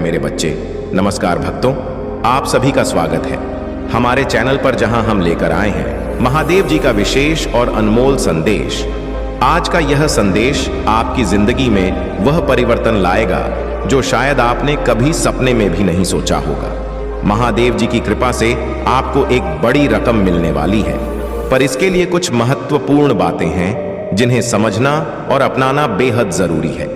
मेरे बच्चे। नमस्कार भक्तों, आप सभी का स्वागत है हमारे चैनल पर, जहां हम लेकर आए हैं महादेव जी का विशेष और अनमोल संदेश। आज का यह संदेश आपकी जिंदगी में वह परिवर्तन लाएगा जो शायद आपने कभी सपने में भी नहीं सोचा होगा। महादेव जी की कृपा से आपको एक बड़ी रकम मिलने वाली है, पर इसके लिए कुछ महत्वपूर्ण बातें हैं जिन्हें समझना और अपनाना बेहद जरूरी है।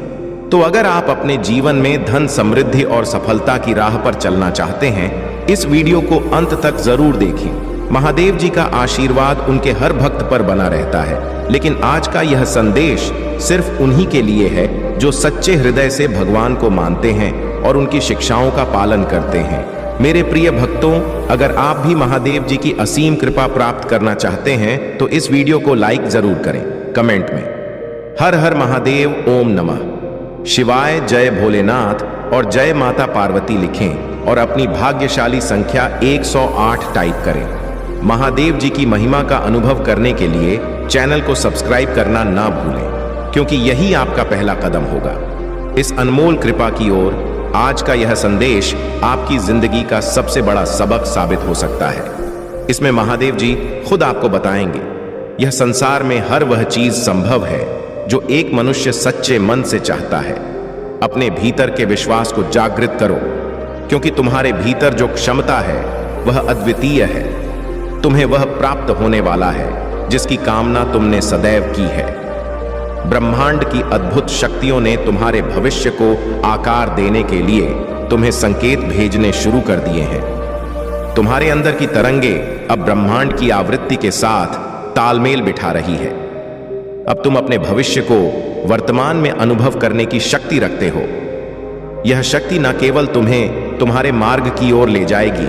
तो अगर आप अपने जीवन में धन, समृद्धि और सफलता की राह पर चलना चाहते हैं, इस वीडियो को अंत तक जरूर देखें। महादेव जी का आशीर्वाद उनके हर भक्त पर बना रहता है, लेकिन आज का यह संदेश सिर्फ उन्हीं के लिए है जो सच्चे हृदय से भगवान को मानते हैं और उनकी शिक्षाओं का पालन करते हैं। मेरे प्रिय भक्तों, अगर आप भी महादेव जी की असीम कृपा प्राप्त करना चाहते हैं तो इस वीडियो को लाइक जरूर करें। कमेंट में हर हर महादेव, ओम नमः शिवाय, जय भोलेनाथ और जय माता पार्वती लिखें और अपनी भाग्यशाली संख्या 108 टाइप करें। महादेव जी की महिमा का अनुभव करने के लिए चैनल को सब्सक्राइब करना ना भूलें, क्योंकि यही आपका पहला कदम होगा इस अनमोल कृपा की ओर। आज का यह संदेश आपकी जिंदगी का सबसे बड़ा सबक साबित हो सकता है। इसमें महादेव जी खुद आपको बताएंगे यह संसार में हर वह चीज संभव है जो एक मनुष्य सच्चे मन से चाहता है। अपने भीतर के विश्वास को जागृत करो, क्योंकि तुम्हारे भीतर जो क्षमता है वह अद्वितीय है। तुम्हें वह प्राप्त होने वाला है जिसकी कामना तुमने सदैव की है। ब्रह्मांड की अद्भुत शक्तियों ने तुम्हारे भविष्य को आकार देने के लिए तुम्हें संकेत भेजने शुरू कर दिए हैं। तुम्हारे अंदर की तरंगे अब ब्रह्मांड की आवृत्ति के साथ तालमेल बिठा रही है। अब तुम अपने भविष्य को वर्तमान में अनुभव करने की शक्ति रखते हो। यह शक्ति न केवल तुम्हें तुम्हारे मार्ग की ओर ले जाएगी,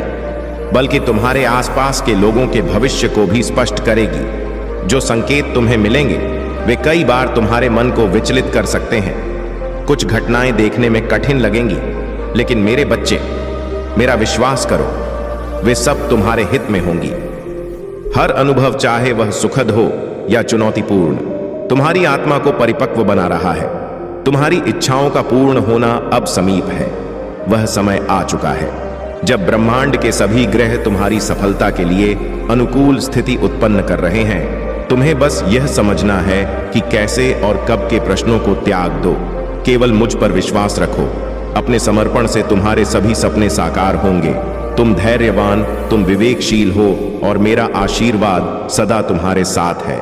बल्कि तुम्हारे आसपास के लोगों के भविष्य को भी स्पष्ट करेगी। जो संकेत तुम्हें मिलेंगे वे कई बार तुम्हारे मन को विचलित कर सकते हैं। कुछ घटनाएं देखने में कठिन लगेंगी, लेकिन मेरे बच्चे, मेरा विश्वास करो, वे सब तुम्हारे हित में होंगी। हर अनुभव, चाहे वह सुखद हो या चुनौतीपूर्ण, तुम्हारी आत्मा को परिपक्व बना रहा है। तुम्हारी इच्छाओं का पूर्ण होना अब समीप है। वह समय आ चुका है जब ब्रह्मांड के सभी ग्रह तुम्हारी सफलता के लिए अनुकूल स्थिति उत्पन्न कर रहे हैं। तुम्हें बस यह समझना है कि कैसे और कब के प्रश्नों को त्याग दो। केवल मुझ पर विश्वास रखो। अपने समर्पण से तुम्हारे सभी सपने साकार होंगे। तुम धैर्यवान, तुम विवेकशील हो और मेरा आशीर्वाद सदा तुम्हारे साथ है।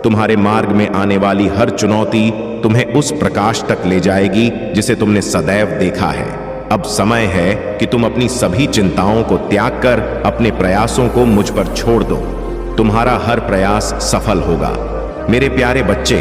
तुम्हारे मार्ग में आने वाली हर चुनौती तुम्हें उस प्रकाश तक ले जाएगी जिसे तुमने सदैव देखा है। अब समय है कि तुम अपनी सभी चिंताओं को त्याग कर अपने प्रयासों को मुझ पर छोड़ दो। तुम्हारा हर प्रयास सफल होगा। मेरे प्यारे बच्चे,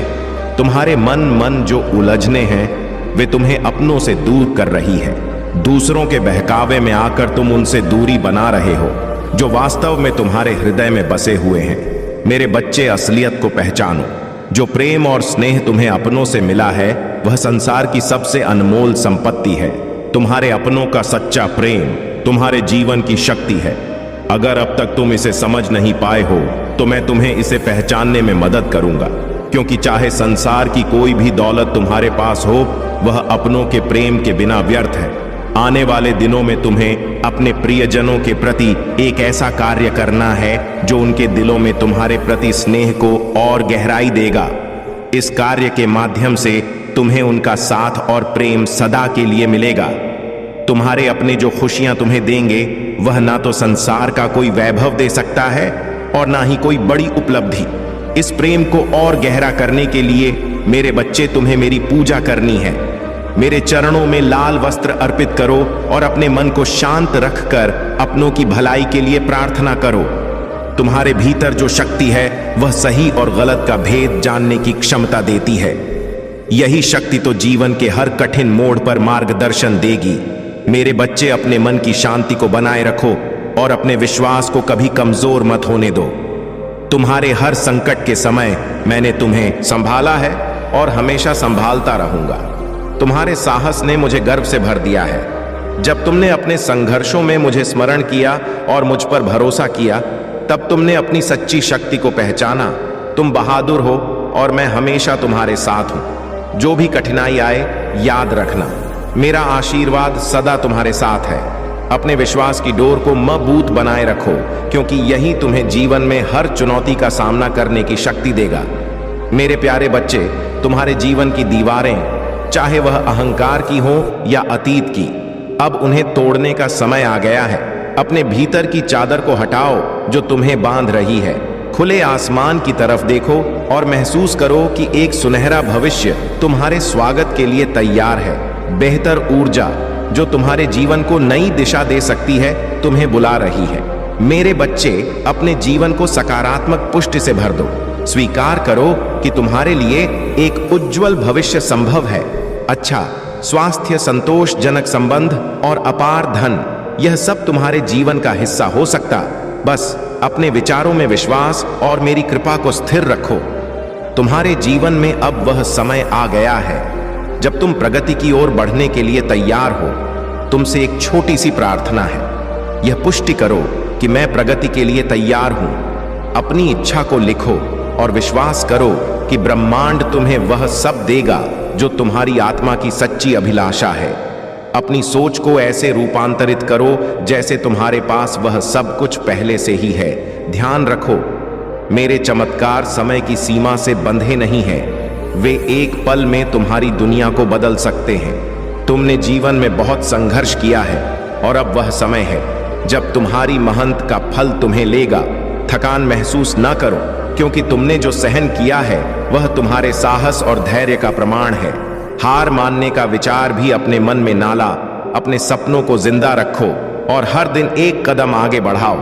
तुम्हारे मन जो उलझने हैं वे तुम्हें अपनों से दूर कर रही है। दूसरों के बहकावे में आकर तुम उनसे दूरी बना रहे हो जो वास्तव में तुम्हारे हृदय में बसे हुए हैं। मेरे बच्चे, असलियत को पहचानो। जो प्रेम और स्नेह तुम्हें अपनों से मिला है वह संसार की सबसे अनमोल संपत्ति है। तुम्हारे अपनों का सच्चा प्रेम तुम्हारे जीवन की शक्ति है। अगर अब तक तुम इसे समझ नहीं पाए हो तो मैं तुम्हें इसे पहचानने में मदद करूंगा, क्योंकि चाहे संसार की कोई भी दौलत तुम्हारे पास हो, वह अपनों के प्रेम के बिना व्यर्थ है। आने वाले दिनों में तुम्हें अपने प्रियजनों के प्रति एक ऐसा कार्य करना है जो उनके दिलों में तुम्हारे प्रति स्नेह को और गहराई देगा। इस कार्य के माध्यम से तुम्हें उनका साथ और प्रेम सदा के लिए मिलेगा। तुम्हारे अपने जो खुशियां तुम्हें देंगे वह ना तो संसार का कोई वैभव दे सकता है और ना ही कोई बड़ी उपलब्धि। इस प्रेम को और गहरा करने के लिए मेरे बच्चे, तुम्हें मेरी पूजा करनी है। मेरे चरणों में लाल वस्त्र अर्पित करो और अपने मन को शांत रखकर अपनों की भलाई के लिए प्रार्थना करो। तुम्हारे भीतर जो शक्ति है वह सही और गलत का भेद जानने की क्षमता देती है। यही शक्ति तो जीवन के हर कठिन मोड़ पर मार्गदर्शन देगी। मेरे बच्चे, अपने मन की शांति को बनाए रखो और अपने विश्वास को कभी कमजोर मत होने दो। तुम्हारे हर संकट के समय मैंने तुम्हें संभाला है और हमेशा संभालता रहूंगा। तुम्हारे साहस ने मुझे गर्व से भर दिया है। जब तुमने अपने संघर्षों में मुझे स्मरण किया और मुझ पर भरोसा किया, तब तुमने अपनी सच्ची शक्ति को पहचाना। तुम बहादुर हो और मैं हमेशा तुम्हारे साथ हूं। जो भी कठिनाई आए, याद रखना, मेरा आशीर्वाद सदा तुम्हारे साथ है। अपने विश्वास की डोर को मजबूत बनाए रखो, क्योंकि यही तुम्हें जीवन में हर चुनौती का सामना करने की शक्ति देगा। मेरे प्यारे बच्चे, तुम्हारे जीवन की दीवारें, चाहे वह अहंकार की हो या अतीत की, अब उन्हें तोड़ने का समय आ गया है। अपने भीतर की चादर को हटाओ जो तुम्हें बांध रही है। खुले आसमान की तरफ देखो और महसूस करो कि एक सुनहरा भविष्य तुम्हारे स्वागत के लिए तैयार है। बेहतर ऊर्जा जो तुम्हारे जीवन को नई दिशा दे सकती है, तुम्हें बुला रही है। मेरे बच्चे, अपने जीवन को सकारात्मक पुष्टि से भर दो। स्वीकार करो कि तुम्हारे लिए एक उज्जवल भविष्य संभव है। अच्छा स्वास्थ्य, संतोषजनक संबंध और अपार धन, यह सब तुम्हारे जीवन का हिस्सा हो सकता। बस अपने विचारों में विश्वास और मेरी कृपा को स्थिर रखो। तुम्हारे जीवन में अब वह समय आ गया है जब तुम प्रगति की ओर बढ़ने के लिए तैयार हो। तुमसे एक छोटी सी प्रार्थना है। यह पुष्टि करो कि मैं प्रगति के लिए तैयार हूं। अपनी इच्छा को लिखो और विश्वास करो कि ब्रह्मांड तुम्हें वह सब देगा जो तुम्हारी आत्मा की सच्ची अभिलाषा है। अपनी सोच को ऐसे रूपांतरित करो जैसे तुम्हारे पास वह सब कुछ पहले से ही है। ध्यान रखो, मेरे चमत्कार समय की सीमा से बंधे नहीं हैं। वे एक पल में तुम्हारी दुनिया को बदल सकते हैं। तुमने जीवन में बहुत संघर्ष किया है और अब वह समय है जब तुम्हारी मेहनत का फल तुम्हें लेगा। थकान महसूस न करो, क्योंकि तुमने जो सहन किया है वह तुम्हारे साहस और धैर्य का प्रमाण है। हार मानने का विचार भी अपने मन में ना ला। अपने सपनों को जिंदा रखो और हर दिन एक कदम आगे बढ़ाओ।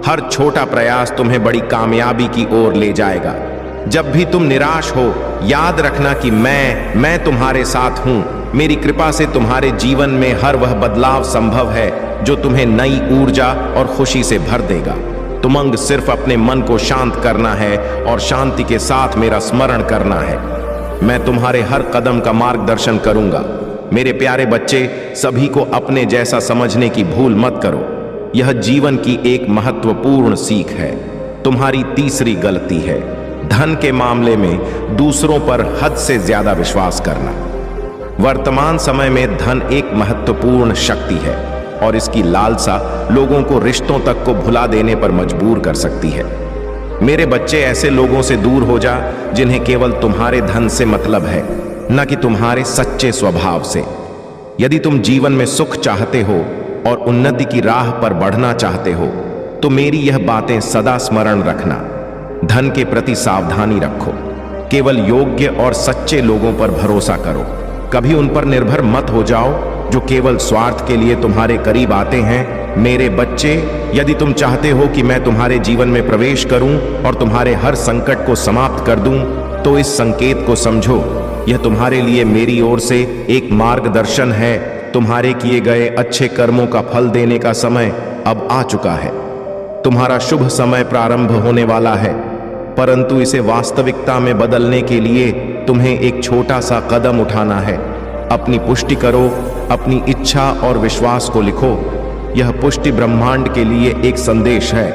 हर छोटा प्रयास तुम्हें बड़ी कामयाबी की ओर ले जाएगा। जब भी तुम निराश हो, याद रखना कि मैं तुम्हारे साथ हूं। मेरी कृपा से तुम्हारे जीवन में हर वह बदलाव संभव है जो तुम्हें नई ऊर्जा और खुशी से भर देगा। तुमंग सिर्फ अपने मन को शांत करना है और शांति के साथ मेरा स्मरण करना है। मैं तुम्हारे हर कदम का मार्गदर्शन करूंगा। मेरे प्यारे बच्चे, सभी को अपने जैसा समझने की भूल मत करो। यह जीवन की एक महत्वपूर्ण सीख है। तुम्हारी तीसरी गलती है धन के मामले में दूसरों पर हद से ज्यादा विश्वास करना। वर्तमान समय में धन एक महत्वपूर्ण शक्ति है और इसकी लालसा लोगों को रिश्तों तक को भुला देने पर मजबूर कर सकती है। मेरे बच्चे, ऐसे लोगों से दूर हो जा जिन्हें केवल तुम्हारे धन से मतलब है, न कि तुम्हारे सच्चे स्वभाव से। यदि तुम जीवन में सुख चाहते हो और उन्नति की राह पर बढ़ना चाहते हो, तो मेरी यह बातें सदा स्मरण रखना। धन के प्रति सावधानी रखो। केवल योग्य और सच्चे लोगों पर भरोसा करो। कभी उन पर निर्भर मत हो जाओ जो केवल स्वार्थ के लिए तुम्हारे करीब आते हैं। मेरे बच्चे, यदि तुम चाहते हो कि मैं तुम्हारे जीवन में प्रवेश करूं और तुम्हारे हर संकट को समाप्त कर दूं, तो इस संकेत को समझो। यह तुम्हारे लिए मेरी ओर से एक मार्गदर्शन है। तुम्हारे किए गए अच्छे कर्मों का फल देने का समय अब आ चुका है। तुम्हारा शुभ समय प्रारंभ होने वाला है, परंतु इसे वास्तविकता में बदलने के लिए तुम्हें एक छोटा सा कदम उठाना है। अपनी पुष्टि करो, अपनी इच्छा और विश्वास को लिखो। यह पुष्टि ब्रह्मांड के लिए एक संदेश है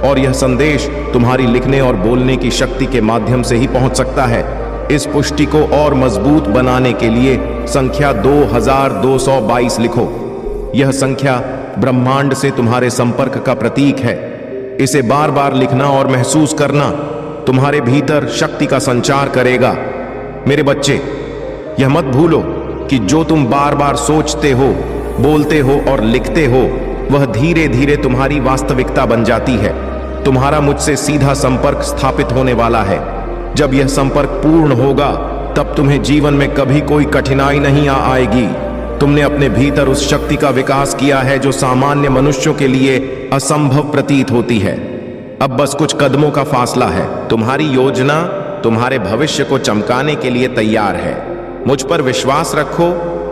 और यह संदेश तुम्हारी लिखने और बोलने की शक्ति के माध्यम से ही पहुंच सकता है। इस पुष्टि को और मजबूत बनाने के लिए संख्या 2222 लिखो। यह संख्या ब्रह्मांड से तुम्हारे संपर्क का प्रतीक है। इसे बार बार लिखना और महसूस करना तुम्हारे भीतर शक्ति का संचार करेगा। मेरे बच्चे, यह मत भूलो कि जो तुम बार बार सोचते हो, बोलते हो और लिखते हो, वह धीरे धीरे तुम्हारी वास्तविकता बन जाती है। तुम्हारा मुझसे सीधा संपर्क स्थापित होने वाला है। जब यह संपर्क पूर्ण होगा, तब तुम्हें जीवन में कभी कोई कठिनाई नहीं आएगी। तुमने अपने भीतर उस शक्ति का विकास किया है जो सामान्य मनुष्यों के लिए असंभव प्रतीत होती है। अब बस कुछ कदमों का फासला है। तुम्हारी योजना तुम्हारे भविष्य को चमकाने के लिए तैयार है। मुझ पर विश्वास रखो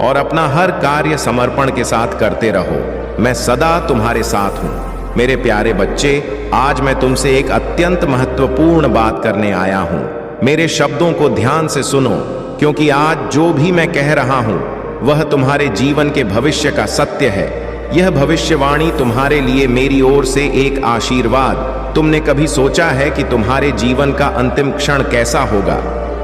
और अपना हर कार्य समर्पण के साथ करते रहो। मैं सदा तुम्हारे साथ हूं। मेरे प्यारे बच्चे, आज मैं तुमसे एक अत्यंत महत्वपूर्ण बात करने आया हूं। मेरे शब्दों को ध्यान से सुनो, क्योंकि आज जो भी मैं कह रहा हूं वह तुम्हारे जीवन के भविष्य का सत्य है। यह भविष्यवाणी तुम्हारे लिए मेरी ओर से एक आशीर्वाद। तुमने कभी सोचा है कि तुम्हारे जीवन का अंतिम क्षण कैसा होगा?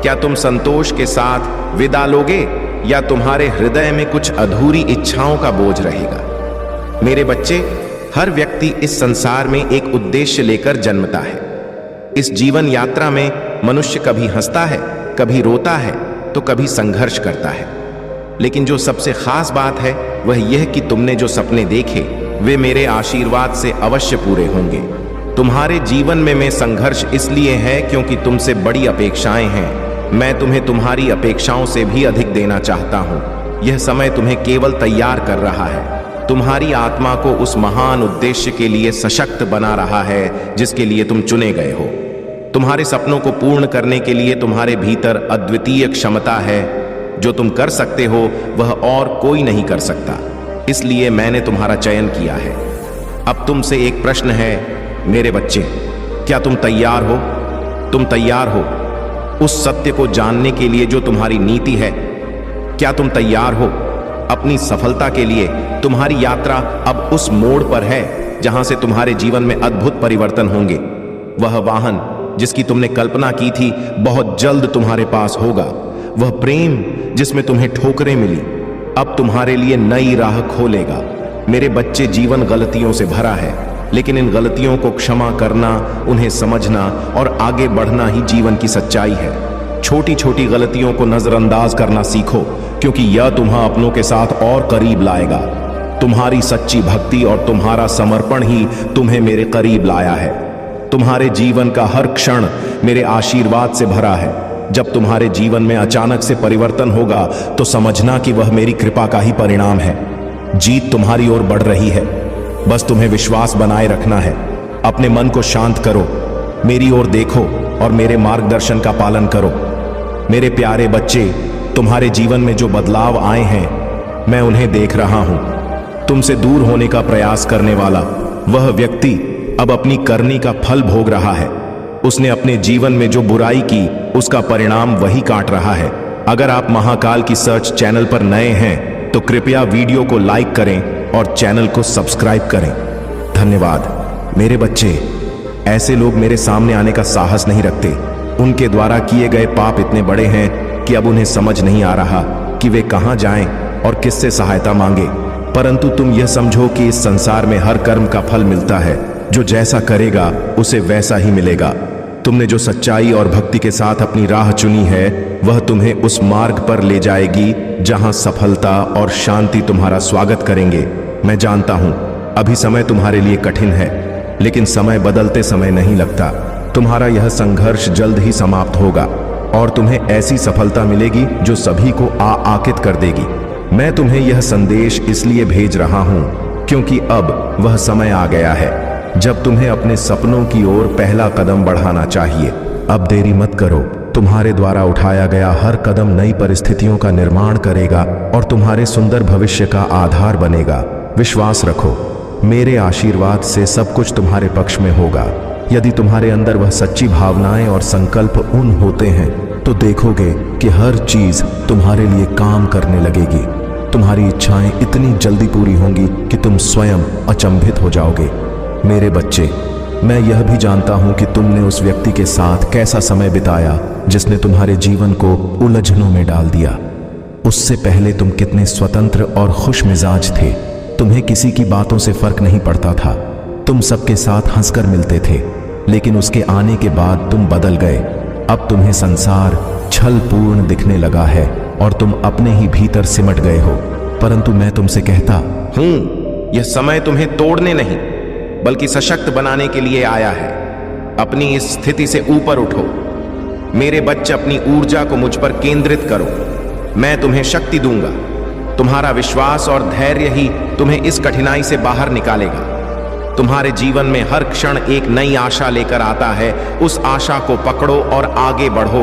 क्या तुम संतोष के साथ विदा लोगे या तुम्हारे हृदय में कुछ अधूरी इच्छाओं का बोझ रहेगा। मेरे बच्चे, हर व्यक्ति इस संसार में एक उद्देश्य लेकर जन्मता है। इस जीवन यात्रा में मनुष्य कभी हंसता है, कभी रोता है, तो कभी संघर्ष करता है। लेकिन जो सबसे खास बात है वह यह कि तुमने जो सपने देखे वे मेरे आशीर्वाद से अवश्य पूरे होंगे। तुम्हारे जीवन में संघर्ष इसलिए है क्योंकि तुमसे बड़ी अपेक्षाएं हैं। मैं तुम्हें तुम्हारी अपेक्षाओं से भी अधिक देना चाहता हूं। यह समय तुम्हें केवल तैयार कर रहा है, तुम्हारी आत्मा को उस महान उद्देश्य के लिए सशक्त बना रहा है जिसके लिए तुम चुने गए हो। तुम्हारे सपनों को पूर्ण करने के लिए तुम्हारे भीतर अद्वितीय क्षमता है। जो तुम कर सकते हो वह और कोई नहीं कर सकता, इसलिए मैंने तुम्हारा चयन किया है। अब तुमसे एक प्रश्न है मेरे बच्चे, क्या तुम तैयार हो? तुम तैयार हो उस सत्य को जानने के लिए जो तुम्हारी नीति है? क्या तुम तैयार हो अपनी सफलता के लिए? तुम्हारी यात्रा अब उस मोड़ पर है जहां से तुम्हारे जीवन में अद्भुत परिवर्तन होंगे। वह वाहन जिसकी तुमने कल्पना की थी बहुत जल्द तुम्हारे पास होगा। वह प्रेम जिसमें तुम्हें ठोकरें मिली अब तुम्हारे लिए नई राह खोलेगा। मेरे बच्चे, जीवन गलतियों से भरा है, लेकिन इन गलतियों को क्षमा करना, उन्हें समझना और आगे बढ़ना ही जीवन की सच्चाई है। छोटी छोटी गलतियों को नजरअंदाज करना सीखो, क्योंकि यह तुम्हें अपनों के साथ और करीब लाएगा। तुम्हारी सच्ची भक्ति और तुम्हारा समर्पण ही तुम्हें मेरे करीब लाया है। तुम्हारे जीवन का हर क्षण मेरे आशीर्वाद से भरा है। जब तुम्हारे जीवन में अचानक से परिवर्तन होगा तो समझना कि वह मेरी कृपा का ही परिणाम है। जीत तुम्हारी ओर बढ़ रही है, बस तुम्हें विश्वास बनाए रखना है। अपने मन को शांत करो, मेरी ओर देखो और मेरे मार्गदर्शन का पालन करो। मेरे प्यारे बच्चे, तुम्हारे जीवन में जो बदलाव आए हैं मैं उन्हें देख रहा हूं। तुमसे दूर होने का प्रयास करने वाला वह व्यक्ति अब अपनी करनी का फल भोग रहा है। उसने अपने जीवन में जो बुराई की उसका परिणाम वही काट रहा है। अगर आप महाकाल की सर्च चैनल पर नए हैं तो कृपया वीडियो को लाइक करें और चैनल को सब्सक्राइब करें। धन्यवाद। मेरे बच्चे, ऐसे लोग मेरे सामने आने का साहस नहीं रखते। उनके द्वारा किए गए पाप इतने बड़े हैं कि अब उन्हें समझ नहीं आ रहा कि वे कहां जाएं और किससे सहायता मांगे। परंतु तुम यह समझो कि इस संसार में हर कर्म का फल मिलता है। जो जैसा करेगा उसे वैसा ही मिलेगा। तुमने जो सच्चाई और भक्ति के साथ अपनी राह चुनी है वह तुम्हें उस मार्ग पर ले जाएगी जहां सफलता और शांति तुम्हारा स्वागत करेंगे। मैं जानता हूं अभी समय तुम्हारे लिए कठिन है, लेकिन समय बदलते समय नहीं लगता। तुम्हारा यह संघर्ष जल्द ही समाप्त होगा और तुम्हें ऐसी सफलता मिलेगी जो सभी को आकित कर देगी। मैं तुम्हें यह संदेश इसलिए भेज रहा हूं क्योंकि अब वह समय आ गया है जब तुम्हें अपने सपनों की ओर पहला कदम बढ़ाना चाहिए। अब देरी मत करो। तुम्हारे द्वारा उठाया गया हर कदम नई परिस्थितियों का निर्माण करेगा और तुम्हारे सुंदर भविष्य का आधार बनेगा। विश्वास रखो, मेरे आशीर्वाद से सब कुछ तुम्हारे पक्ष में होगा। यदि तुम्हारे अंदर वह सच्ची भावनाएं और संकल्प उन होते हैं तो देखोगे कि हर चीज तुम्हारे लिए काम करने लगेगी। तुम्हारी इच्छाएं इतनी जल्दी पूरी होंगी कि तुम स्वयं अचंभित हो जाओगे। मेरे बच्चे, मैं यह भी जानता हूं कि तुमने उस व्यक्ति के साथ कैसा समय बिताया जिसने तुम्हारे जीवन को उलझनों में डाल दिया। उससे पहले तुम कितने स्वतंत्र और खुश मिजाज थे। तुम्हें किसी की बातों से फर्क नहीं पड़ता था। तुम सबके साथ हंसकर मिलते थे, लेकिन उसके आने के बाद तुम बदल गए। अब तुम्हें संसार छलपूर्ण दिखने लगा है और तुम अपने ही भीतर सिमट गए हो। परंतु मैं तुमसे कहता हूं, यह समय तुम्हें तोड़ने नहीं बल्कि सशक्त बनाने के लिए आया है। अपनी इस स्थिति से ऊपर उठो। मेरे बच्चे, अपनी ऊर्जा को मुझ पर केंद्रित करो। मैं तुम्हें शक्ति दूंगा। तुम्हारा विश्वास और धैर्य ही तुम्हें इस कठिनाई से बाहर निकालेगा। तुम्हारे जीवन में हर क्षण एक नई आशा लेकर आता है। उस आशा को पकड़ो और आगे बढ़ो।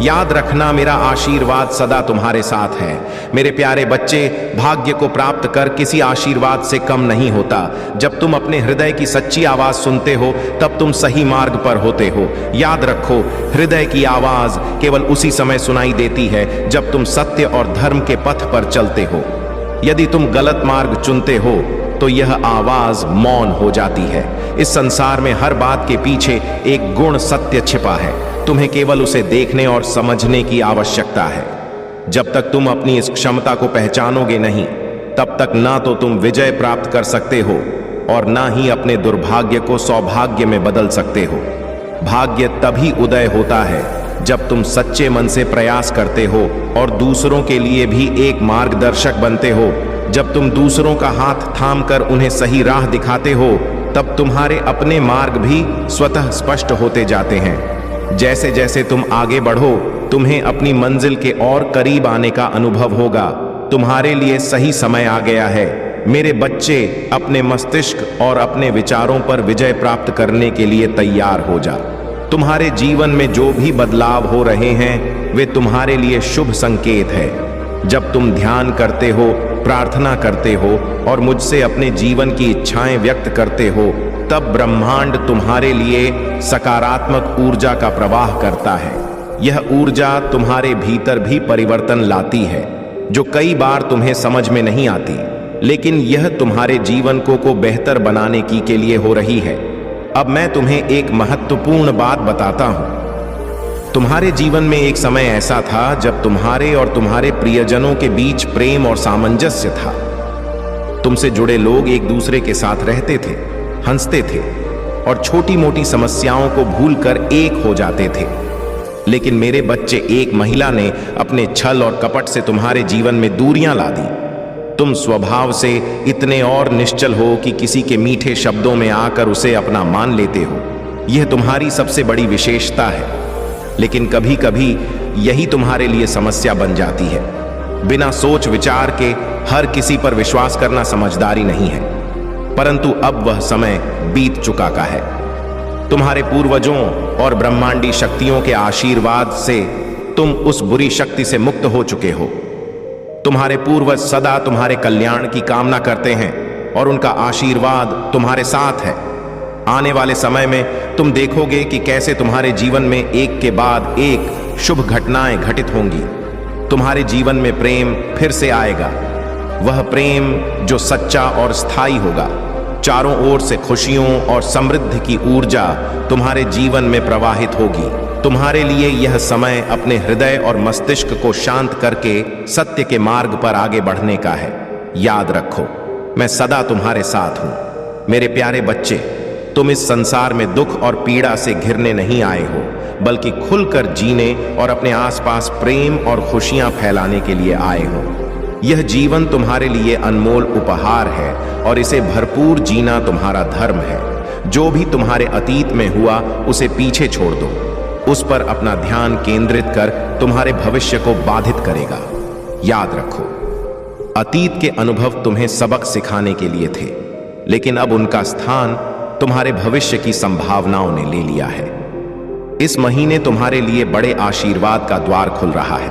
याद रखना, मेरा आशीर्वाद सदा तुम्हारे साथ है। मेरे प्यारे बच्चे, भाग्य को प्राप्त कर किसी आशीर्वाद से कम नहीं होता। जब तुम अपने हृदय की सच्ची आवाज सुनते हो तब तुम सही मार्ग पर होते हो। याद रखो, हृदय की आवाज केवल उसी समय सुनाई देती है जब तुम सत्य और धर्म के पथ पर चलते हो। यदि तुम गलत मार्ग चुनते हो तो यह आवाज मौन हो जाती है। इस संसार में हर बात के पीछे एक गुण सत्य छिपा है। तुम्हें केवल उसे देखने और समझने की आवश्यकता है। जब तक तुम अपनी इस क्षमता को पहचानोगे नहीं, तब तक ना तो तुम विजय प्राप्त कर सकते हो और ना ही अपने दुर्भाग्य को सौभाग्य में बदल सकते हो। भाग्य तभी उदय होता है जब तुम सच्चे मन से प्रयास करते हो और दूसरों के लिए भी एक मार्गदर्शक बनते हो। जब तुम दूसरों का हाथ थामकर उन्हें सही राह दिखाते हो, तब तुम्हारे अपने मार्ग भी स्वतः स्पष्ट होते जाते हैं। जैसे जैसे तुम आगे बढ़ो, तुम्हें अपनी मंजिल के और करीब आने का अनुभव होगा। तुम्हारे लिए सही समय आ गया है। मेरे बच्चे, अपने मस्तिष्क और अपने विचारों पर विजय प्राप्त करने के लिए तैयार हो जा। तुम्हारे जीवन में जो भी बदलाव हो रहे हैं, वे तुम्हारे लिए शुभ संकेत है। जब तुम ध्यान करते हो, प्रार्थना करते हो और मुझसे अपने जीवन की इच्छाएं व्यक्त करते हो, तब ब्रह्मांड तुम्हारे लिए सकारात्मक ऊर्जा का प्रवाह करता है। यह ऊर्जा तुम्हारे भीतर भी परिवर्तन लाती है, जो कई बार तुम्हें समझ में नहीं आती, लेकिन यह तुम्हारे जीवन को बेहतर बनाने के लिए हो रही है। अब मैं तुम्हें एक महत्वपूर्ण बात बताता हूं। तुम्हारे जीवन में एक समय ऐसा था जब तुम्हारे और तुम्हारे प्रियजनों के बीच प्रेम और सामंजस्य था। तुमसे जुड़े लोग एक दूसरे के साथ रहते थे, हंसते थे और छोटी मोटी समस्याओं को भूलकर एक हो जाते थे। लेकिन मेरे बच्चे, एक महिला ने अपने छल और कपट से तुम्हारे जीवन में दूरियां ला दी। तुम स्वभाव से इतने और निश्चल हो कि किसी के मीठे शब्दों में आकर उसे अपना मान लेते हो। यह तुम्हारी सबसे बड़ी विशेषता है, लेकिन कभी कभी यही तुम्हारे लिए समस्या बन जाती है। बिना सोच विचार के हर किसी पर विश्वास करना समझदारी नहीं है, परंतु अब वह समय बीत चुका का है। तुम्हारे पूर्वजों और ब्रह्मांडी शक्तियों के आशीर्वाद से तुम उस बुरी शक्ति से मुक्त हो चुके हो। तुम्हारे पूर्वज सदा तुम्हारे कल्याण की कामना करते हैं और उनका आशीर्वाद तुम्हारे साथ है। आने वाले समय में तुम देखोगे कि कैसे तुम्हारे जीवन में एक के बाद एक शुभ घटनाएं घटित होंगी। तुम्हारे जीवन में प्रेम फिर से आएगा, वह प्रेम जो सच्चा और स्थायी होगा। चारों ओर से खुशियों और समृद्धि की ऊर्जा तुम्हारे जीवन में प्रवाहित होगी। तुम्हारे लिए यह समय अपने हृदय और मस्तिष्क को शांत करके सत्य के मार्ग पर आगे बढ़ने का है। याद रखो, मैं सदा तुम्हारे साथ हूं। मेरे प्यारे बच्चे, तुम इस संसार में दुख और पीड़ा से घिरने नहीं आए हो, बल्कि खुलकर जीने और अपने आसपास प्रेम और खुशियां फैलाने के लिए आए हो। यह जीवन तुम्हारे लिए अनमोल उपहार है और इसे भरपूर जीना तुम्हारा धर्म है। जो भी तुम्हारे अतीत में हुआ, उसे पीछे छोड़ दो। उस पर अपना ध्यान केंद्रित कर तुम्हारे भविष्य को बाधित करेगा। याद रखो, अतीत के अनुभव तुम्हें सबक सिखाने के लिए थे, लेकिन अब उनका स्थान तुम्हारे भविष्य की संभावनाओं ने ले लिया है। इस महीने तुम्हारे लिए बड़े आशीर्वाद का द्वार खुल रहा है।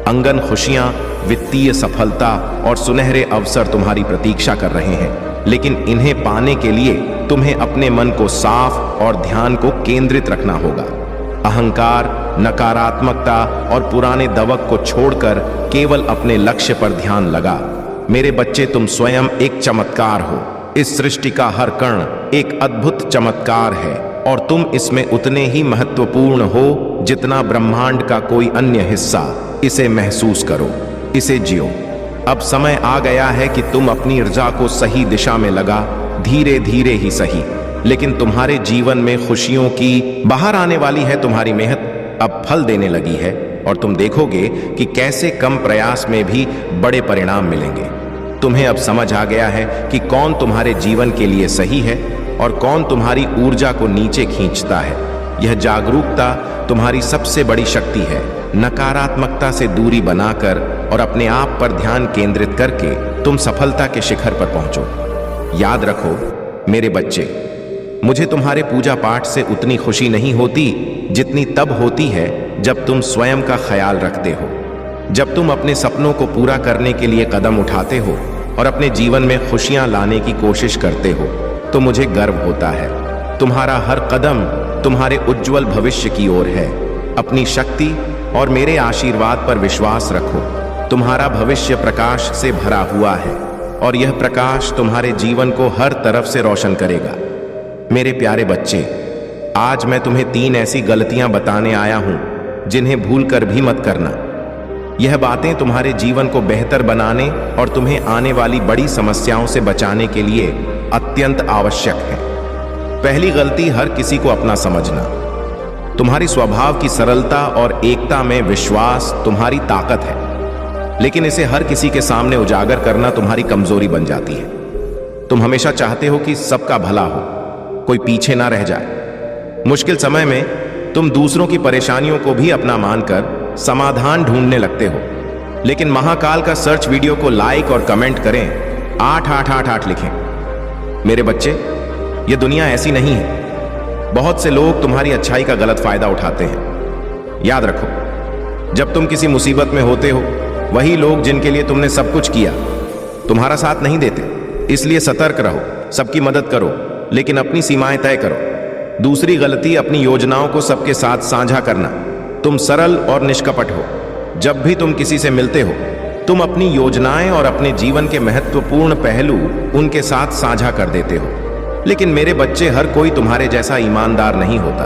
अंगन खुशियां, वित्तीय सफलता और सुनहरे अवसर तुम्हारी प्रतीक्षा कर रहे हैं, लेकिन इन्हें पाने के लिए तुम्हें अपने मन को साफ और ध्यान को केंद्रित रखना होगा। अहंकार, नकारात्मकता और पुराने दवक को छोड़कर केवल अपने लक्ष्य पर ध्यान लगा। मेरे बच्चे, तुम स्वयं एक चमत्कार हो। इस सृष्टि का हर कण एक अद्भुत चमत्कार है और तुम इसमें उतने ही महत्वपूर्ण हो जितना ब्रह्मांड का कोई अन्य हिस्सा। इसे महसूस करो, इसे जियो। अब समय आ गया है कि तुम अपनी ऊर्जा को सही दिशा में लगा, धीरे धीरे ही सही, लेकिन तुम्हारे जीवन में खुशियों की बाहर आने वाली है। तुम्हारी मेहनत अब फल देने लगी है और तुम देखोगे कि कैसे कम प्रयास में भी बड़े परिणाम मिलेंगे। तुम्हें अब समझ आ गया है कि कौन तुम्हारे जीवन के लिए सही है और कौन तुम्हारी ऊर्जा को नीचे खींचता है। यह जागरूकता तुम्हारी सबसे बड़ी शक्ति है। नकारात्मकता से दूरी बनाकर और अपने आप पर ध्यान केंद्रित करके तुम सफलता के शिखर पर पहुंचो। याद रखो मेरे बच्चे, मुझे तुम्हारे पूजा पाठ से उतनी खुशी नहीं होती जितनी तब होती है जब तुम स्वयं का ख्याल रखते हो। जब तुम अपने सपनों को पूरा करने के लिए कदम उठाते हो और अपने जीवन में खुशियां लाने की कोशिश करते हो, तो मुझे गर्व होता है। तुम्हारा हर कदम तुम्हारे उज्जवल भविष्य की ओर है। अपनी शक्ति और मेरे आशीर्वाद पर विश्वास रखो। तुम्हारा भविष्य प्रकाश से भरा हुआ है और यह प्रकाश तुम्हारे जीवन को हर तरफ से रोशन करेगा। मेरे प्यारे बच्चे, आज मैं तुम्हें 3 ऐसी गलतियां बताने आया हूं जिन्हें भूल कर भी मत करना। यह बातें तुम्हारे जीवन को बेहतर बनाने और तुम्हें आने वाली बड़ी समस्याओं से बचाने के लिए अत्यंत आवश्यक है। पहली गलती, हर किसी को अपना समझना। तुम्हारी स्वभाव की सरलता और एकता में विश्वास तुम्हारी ताकत है, लेकिन इसे हर किसी के सामने उजागर करना तुम्हारी कमजोरी बन जाती है। तुम हमेशा चाहते हो कि सबका भला हो, कोई पीछे ना रह जाए। मुश्किल समय में तुम दूसरों की परेशानियों को भी अपना मानकर समाधान ढूंढने लगते हो, लेकिन महाकाल का सर्च वीडियो को लाइक और कमेंट करें, 8888 लिखें। मेरे बच्चे, ये दुनिया ऐसी नहीं है। बहुत से लोग तुम्हारी अच्छाई का गलत फायदा उठाते हैं। याद रखो, जब तुम किसी मुसीबत में होते हो, वही लोग जिनके लिए तुमने सब कुछ किया तुम्हारा साथ नहीं देते। इसलिए सतर्क रहो, सबकी मदद करो, लेकिन अपनी सीमाएं तय करो। दूसरी गलती, अपनी योजनाओं को सबके साथ साझा करना। तुम सरल और निष्कपट हो। जब भी तुम किसी से मिलते हो, तुम अपनी योजनाएं और अपने जीवन के महत्वपूर्ण पहलू उनके साथ साझा कर देते हो। लेकिन मेरे बच्चे, हर कोई तुम्हारे जैसा ईमानदार नहीं होता।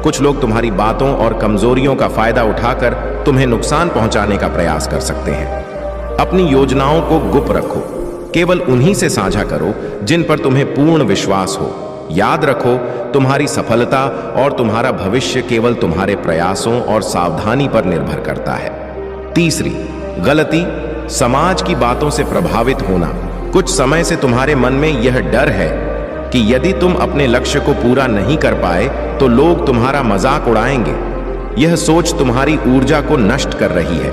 कुछ लोग तुम्हारी बातों और कमजोरियों का फायदा उठाकर तुम्हें नुकसान पहुंचाने का प्रयास कर सकते हैं। अपनी योजनाओं को गुप्त रखो, केवल उन्हीं से साझा करो जिन पर तुम्हें पूर्ण विश्वास हो। याद रखो, तुम्हारी सफलता और तुम्हारा भविष्य केवल तुम्हारे प्रयासों और सावधानी पर निर्भर करता है। तीसरी गलती, समाज की बातों से प्रभावित होना। कुछ समय से तुम्हारे मन में यह डर है कि यदि तुम अपने लक्ष्य को पूरा नहीं कर पाए तो लोग तुम्हारा मजाक उड़ाएंगे। यह सोच तुम्हारी ऊर्जा को नष्ट कर रही है।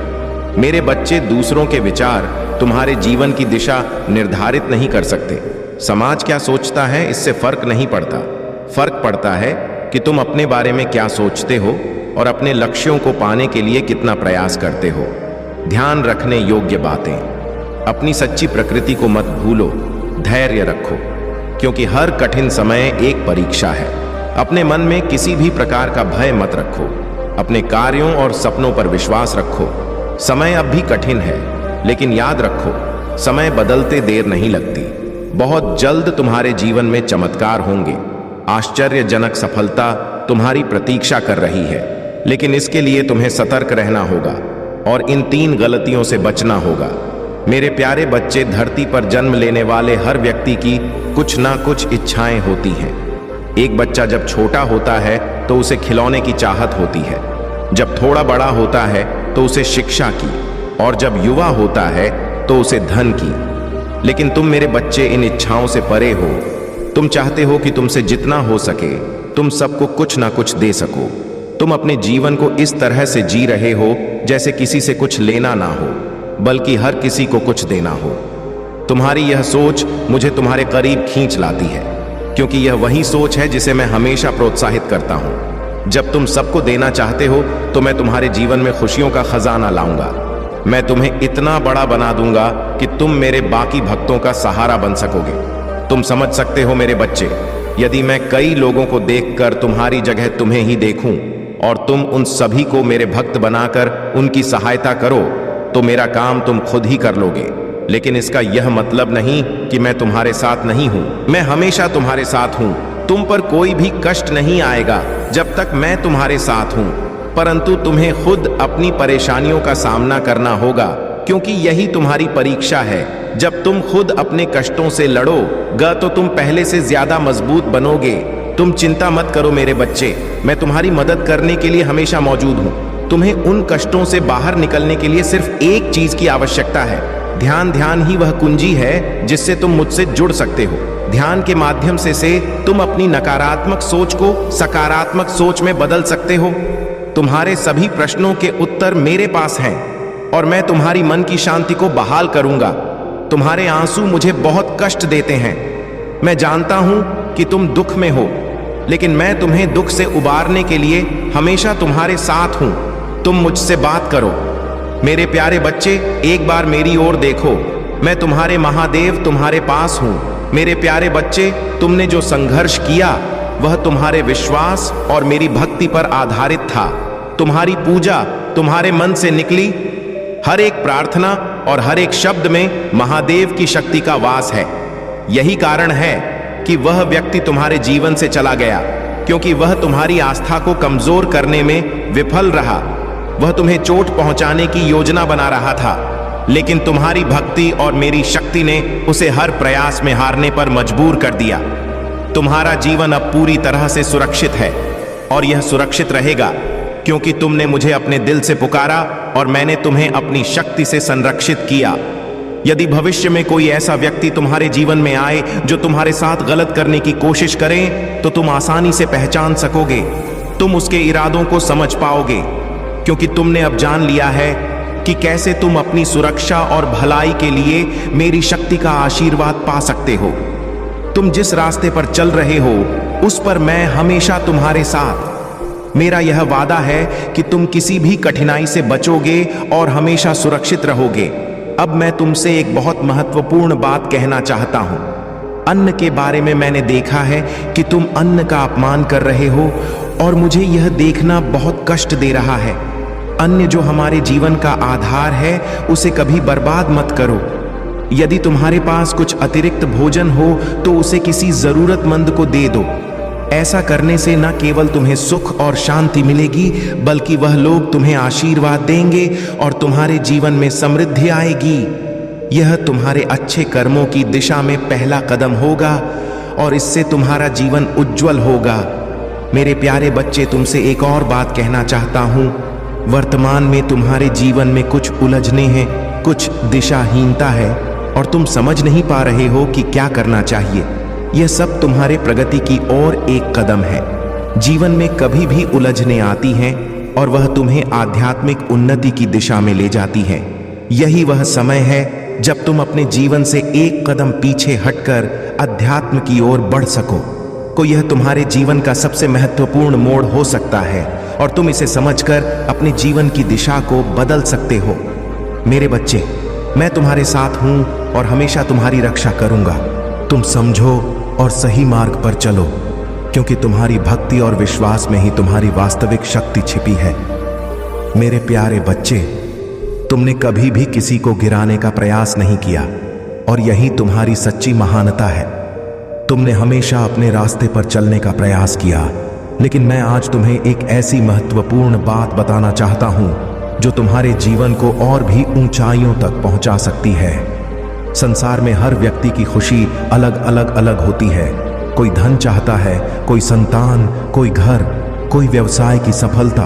मेरे बच्चे, दूसरों के विचार तुम्हारे जीवन की दिशा निर्धारित नहीं कर सकते। समाज क्या सोचता है, इससे फर्क नहीं पड़ता। फर्क पड़ता है कि तुम अपने बारे में क्या सोचते हो और अपने लक्ष्यों को पाने के लिए कितना प्रयास करते हो। ध्यान रखने योग्य बातें, अपनी सच्ची प्रकृति को मत भूलो। धैर्य रखो, क्योंकि हर कठिन समय एक परीक्षा है। अपने मन में किसी भी प्रकार का भय मत रखो। अपने कार्यों और सपनों पर विश्वास रखो। समय अब भी कठिन है, लेकिन याद रखो, समय बदलते देर नहीं लगती। बहुत जल्द तुम्हारे जीवन में चमत्कार होंगे। आश्चर्यजनक सफलता तुम्हारी प्रतीक्षा कर रही है, लेकिन इसके लिए तुम्हें सतर्क रहना होगा और इन 3 गलतियों से बचना होगा। मेरे प्यारे बच्चे, धरती पर जन्म लेने वाले हर व्यक्ति की कुछ ना कुछ इच्छाएं होती हैं। एक बच्चा जब छोटा होता है तो उसे खिलौने की चाहत होती है। जब थोड़ा बड़ा होता है तो उसे शिक्षा की, और जब युवा होता है तो उसे धन की। लेकिन तुम मेरे बच्चे इन इच्छाओं से परे हो। तुम चाहते हो कि तुमसे जितना हो सके तुम सबको कुछ ना कुछ दे सको। तुम अपने जीवन को इस तरह से जी रहे हो जैसे किसी से कुछ लेना ना हो, बल्कि हर किसी को कुछ देना हो। तुम्हारी यह सोच मुझे तुम्हारे करीब खींच लाती है, क्योंकि यह वही सोच है जिसे मैं हमेशा प्रोत्साहित करता हूं। जब तुम सबको देना चाहते हो तो मैं तुम्हारे जीवन में खुशियों का खजाना लाऊंगा। मैं तुम्हें इतना बड़ा बना दूंगा कि तुम मेरे बाकी भक्तों का सहारा बन सकोगे। तुम समझ सकते हो मेरे बच्चे, यदि मैं कई लोगों को देखकर तुम्हारी जगह तुम्हें ही देखूं और तुम उन सभी को मेरे भक्त बनाकर उनकी सहायता करो तो मेरा काम तुम खुद ही कर लोगे। लेकिन इसका यह मतलब नहीं कि मैं तुम्हारे साथ नहीं हूं। मैं हमेशा तुम्हारे साथ हूं। तुम पर कोई भी कष्ट नहीं आएगा जब तक मैं तुम्हारे साथ हूं, परंतु तुम्हें खुद अपनी परेशानियों का सामना करना होगा, क्योंकि यही तुम्हारी परीक्षा है। जब तुम खुद अपने कष्टों से लड़ोगे तो तुम पहले से ज्यादा मजबूत बनोगे। तुम चिंता मत करो मेरे बच्चे, मैं तुम्हारी मदद करने के लिए हमेशा मौजूद हूं। तुम्हें उन कष्टों से बाहर निकलने के लिए सिर्फ एक चीज की आवश्यकता है। ध्यान ही वह कुंजी है जिससे तुम मुझसे जुड़ सकते हो। ध्यान के माध्यम से तुम अपनी नकारात्मक सोच को सकारात्मक सोच में बदल सकते हो। तुम्हारे सभी प्रश्नों के उत्तर मेरे पास हैं और मैं तुम्हारी मन की शांति को बहाल करूंगा। तुम्हारे आंसू मुझे बहुत कष्ट देते हैं। मैं जानता हूं कि तुम दुख में हो, लेकिन मैं तुम्हें दुख से उबारने के लिए हमेशा तुम्हारे साथ हूं। तुम मुझसे बात करो। मेरे प्यारे बच्चे, एक बार मेरी ओर देखो। मैं तुम्हारे महादेव तुम्हारे पास हूं। मेरे प्यारे बच्चे, तुमने जो संघर्ष किया वह तुम्हारे विश्वास और मेरी भक्ति पर आधारित था। तुम्हारी पूजा तुम्हारे मन से निकली। हर एक प्रार्थना और हर एक शब्द में महादेव की शक्ति का वास है। यही कारण है कि वह व्यक्ति तुम्हारे जीवन से चला गया, क्योंकि वह तुम्हारी आस्था को कमजोर करने में विफल रहा। वह तुम्हें चोट पहुंचाने की योजना बना रहा था, लेकिन तुम्हारी भक्ति और मेरी शक्ति ने उसे हर प्रयास में हारने पर मजबूर कर दिया। तुम्हारा जीवन अब पूरी तरह से सुरक्षित है और यह सुरक्षित रहेगा क्योंकि तुमने मुझे अपने दिल से पुकारा और मैंने तुम्हें अपनी शक्ति से संरक्षित किया। यदि भविष्य में कोई ऐसा व्यक्ति तुम्हारे जीवन में आए जो तुम्हारे साथ गलत करने की कोशिश करे, तो तुम आसानी से पहचान सकोगे। तुम उसके इरादों को समझ पाओगे क्योंकि तुमने अब जान लिया है कि कैसे तुम अपनी सुरक्षा और भलाई के लिए मेरी शक्ति का आशीर्वाद पा सकते हो। तुम जिस रास्ते पर चल रहे हो उस पर मैं हमेशा तुम्हारे साथ। मेरा यह वादा है कि तुम किसी भी कठिनाई से बचोगे और हमेशा सुरक्षित रहोगे। अब मैं तुमसे एक बहुत महत्वपूर्ण बात कहना चाहता हूं। अन्न के बारे में मैंने देखा है कि तुम अन्न का अपमान कर रहे हो और मुझे यह देखना बहुत कष्ट दे रहा है। अन्न जो हमारे जीवन का आधार है, उसे कभी बर्बाद मत करो। यदि तुम्हारे पास कुछ अतिरिक्त भोजन हो तो उसे किसी जरूरतमंद को दे दो। ऐसा करने से न केवल तुम्हें सुख और शांति मिलेगी, बल्कि वह लोग तुम्हें आशीर्वाद देंगे और तुम्हारे जीवन में समृद्धि आएगी। यह तुम्हारे अच्छे कर्मों की दिशा में पहला कदम होगा और इससे तुम्हारा जीवन उज्जवल होगा। मेरे प्यारे बच्चे, तुमसे एक और बात कहना चाहता हूँ। वर्तमान में तुम्हारे जीवन में कुछ उलझने हैं, कुछ दिशाहीनता है और तुम समझ नहीं पा रहे हो कि क्या करना चाहिए। यह सब तुम्हारे प्रगति की ओर एक कदम है। जीवन में कभी भी उलझने आती हैं और वह तुम्हें आध्यात्मिक उन्नति की दिशा में ले जाती हैं। यही वह समय है जब तुम अपने जीवन से एक कदम पीछे हटकर अध्यात्म की ओर बढ़ सको। यह तुम्हारे जीवन का सबसे महत्वपूर्ण मोड़ हो सकता है और तुम इसे समझकर अपने जीवन की दिशा को बदल सकते हो। मेरे बच्चे, मैं तुम्हारे साथ हूं और हमेशा तुम्हारी रक्षा करूंगा। तुम समझो और सही मार्ग पर चलो, क्योंकि तुम्हारी भक्ति और विश्वास में ही तुम्हारी वास्तविक शक्ति छिपी है। मेरे प्यारे बच्चे, तुमने कभी भी किसी को गिराने का प्रयास नहीं किया और यही तुम्हारी सच्ची महानता है। तुमने हमेशा अपने रास्ते पर चलने का प्रयास किया, लेकिन मैं आज तुम्हें एक ऐसी महत्वपूर्ण बात बताना चाहता हूं जो तुम्हारे जीवन को और भी ऊंचाइयों तक पहुंचा सकती है। संसार में हर व्यक्ति की खुशी अलग होती है। कोई धन चाहता है, कोई संतान, कोई घर, कोई व्यवसाय की सफलता,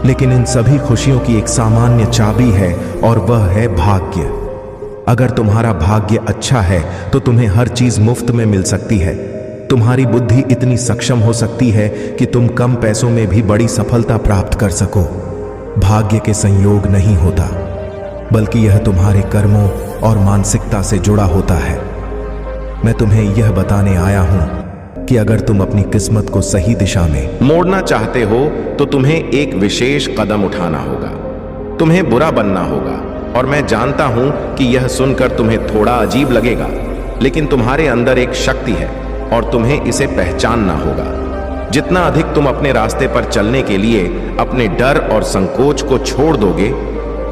लेकिन इन सभी खुशियों की एक सामान्य चाबी है और वह है भाग्य। अगर तुम्हारा भाग्य अच्छा है तो तुम्हें हर चीज मुफ्त में मिल सकती है। तुम्हारी बुद्धि इतनी सक्षम हो सकती है कि तुम कम पैसों में भी बड़ी सफलता प्राप्त कर सको। भाग्य के संयोग नहीं होता, बल्कि यह तुम्हारे कर्मों और मानसिकता से जुड़ा होता है। मैं तुम्हें यह बताने आया हूं कि अगर तुम अपनी किस्मत को सही दिशा में मोड़ना चाहते हो तो तुम्हें एक विशेष कदम उठाना होगा। तुम्हें बुरा बनना होगा और मैं जानता हूं कि यह सुनकर तुम्हें थोड़ा अजीब लगेगा, लेकिन तुम्हारे अंदर एक शक्ति है और तुम्हें इसे पहचानना होगा। जितना अधिक तुम अपने रास्ते पर चलने के लिए अपने डर और संकोच को छोड़ दोगे,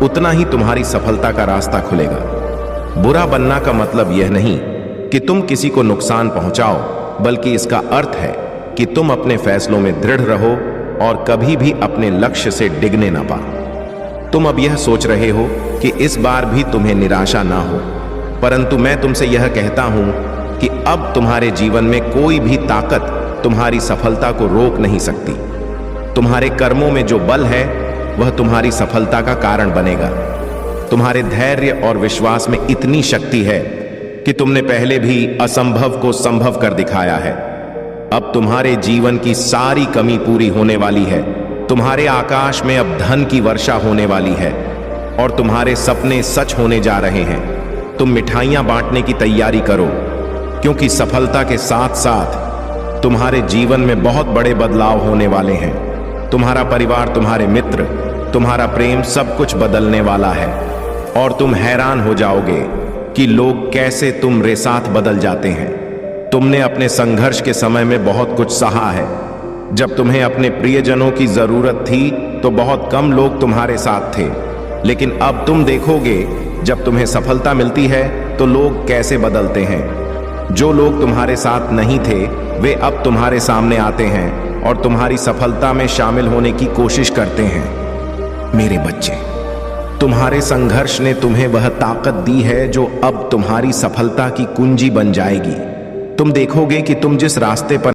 उतना ही तुम्हारी सफलता का रास्ता खुलेगा। बुरा बनना का मतलब यह नहीं कि तुम किसी को नुकसान पहुंचाओ, बल्कि इसका अर्थ है कि तुम अपने फैसलों में दृढ़ रहो और कभी भी अपने लक्ष्य से डिगने ना पाओ। तुम अब यह सोच रहे हो कि इस बार भी तुम्हें निराशा ना हो, परंतु मैं तुमसे यह कहता हूं कि अब तुम्हारे जीवन में कोई भी ताकत तुम्हारी सफलता को रोक नहीं सकती। तुम्हारे कर्मों में जो बल है वह तुम्हारी सफलता का कारण बनेगा। तुम्हारे धैर्य और विश्वास में इतनी शक्ति है कि तुमने पहले भी असंभव को संभव कर दिखाया है। अब तुम्हारे जीवन की सारी कमी पूरी होने वाली है। तुम्हारे आकाश में अब धन की वर्षा होने वाली है और तुम्हारे सपने सच होने जा रहे हैं। तुम मिठाइयां बांटने की तैयारी करो, क्योंकि सफलता के साथ साथ तुम्हारे जीवन में बहुत बड़े बदलाव होने वाले हैं। तुम्हारा परिवार, तुम्हारे मित्र, तुम्हारा प्रेम, सब कुछ बदलने वाला है और तुम हैरान हो जाओगे कि लोग कैसे तुम्हारे साथ बदल जाते हैं। तुमने अपने संघर्ष के समय में बहुत कुछ सहा है। जब तुम्हें अपने प्रियजनों की जरूरत थी तो बहुत कम लोग तुम्हारे साथ थे, लेकिन अब तुम देखोगे जब तुम्हें सफलता मिलती है तो लोग कैसे बदलते हैं। जो लोग तुम्हारे साथ नहीं थे वे अब तुम्हारे सामने आते हैं और तुम्हारी सफलता में शामिल होने की कोशिश करते हैं। मेरे बच्चे, तुम्हारे संघर्ष ने तुम्हें वह ताकत दी है जो अब तुम्हारी सफलता की कुंजी बन जाएगी। तुम देखोगे कि तुम जिस रास्ते पर